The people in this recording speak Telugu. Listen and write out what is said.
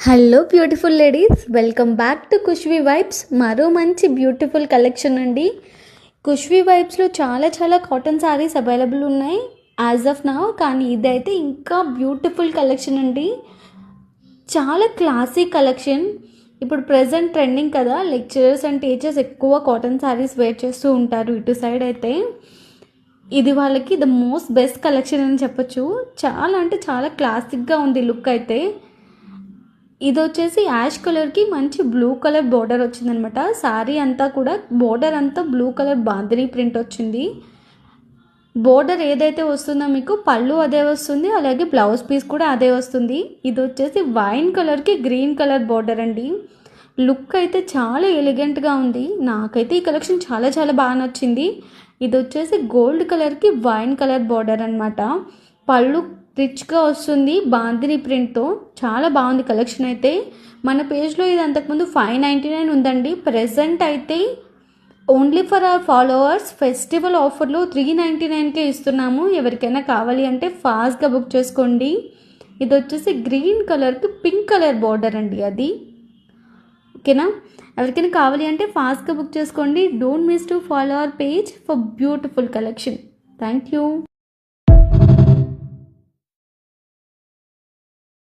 Hello beautiful ladies, welcome back to Khushvi vibes. మరో మంచి బ్యూటిఫుల్ కలెక్షన్ అండి. ఖుష్వి వైబ్స్లో చాలా కాటన్ శారీస్ అవైలబుల్ ఉన్నాయి యాజ్ ఆఫ్ నౌ. కానీ ఇదైతే ఇంకా బ్యూటిఫుల్ కలెక్షన్ అండి. చాలా క్లాసిక్ కలెక్షన్. ఇప్పుడు ప్రజెంట్ ట్రెండింగ్ కదా, లెక్చరర్స్ అండ్ టీచర్స్ ఎక్కువ కాటన్ శారీస్ వేర్ చేస్తూ ఉంటారు ఇటు సైడ్ అయితే. ఇది వాళ్ళకి ద మోస్ట్ బెస్ట్ కలెక్షన్ అని చెప్పొచ్చు. చాలా అంటే చాలా క్లాసిక్గా ఉంది లుక్ అయితే. ఇది వచ్చేసి యాష్ కలర్కి మంచి బ్లూ కలర్ బోర్డర్ వచ్చిందనమాట. శారీ అంతా కూడా బోర్డర్ అంతా బ్లూ కలర్ బాందిని ప్రింట్ వచ్చింది. బోర్డర్ ఏదైతే వస్తుందో మీకు పళ్ళు అదే వస్తుంది, అలాగే బ్లౌజ్ పీస్ కూడా అదే వస్తుంది. ఇది వచ్చేసి వైన్ కలర్కి గ్రీన్ కలర్ బోర్డర్ అండి. లుక్ అయితే చాలా ఎలిగెంట్గా ఉంది. నాకైతే ఈ కలెక్షన్ చాలా బాగా నచ్చింది. ఇది వచ్చేసి గోల్డ్ కలర్కి వైన్ కలర్ బోర్డర్ అనమాట. పళ్ళు రిచ్గా వస్తుంది బాందిని ప్రింట్తో. చాలా బాగుంది కలెక్షన్ అయితే. మన పేజ్లో ఇది అంతకుముందు 599 ఉందండి. ప్రెజెంట్ అయితే only for hour followers festival ఆఫర్లో 399కే ఇస్తున్నాము. ఎవరికైనా కావాలి అంటే ఫాస్ట్గా బుక్ చేసుకోండి. ఇది వచ్చేసి గ్రీన్ కలర్కి పింక్ కలర్ బార్డర్ అండి అది. ఓకేనా, ఎవరికైనా కావాలి అంటే ఫాస్ట్గా బుక్ చేసుకోండి. Don't miss to follow our page for beautiful collection. Thank you.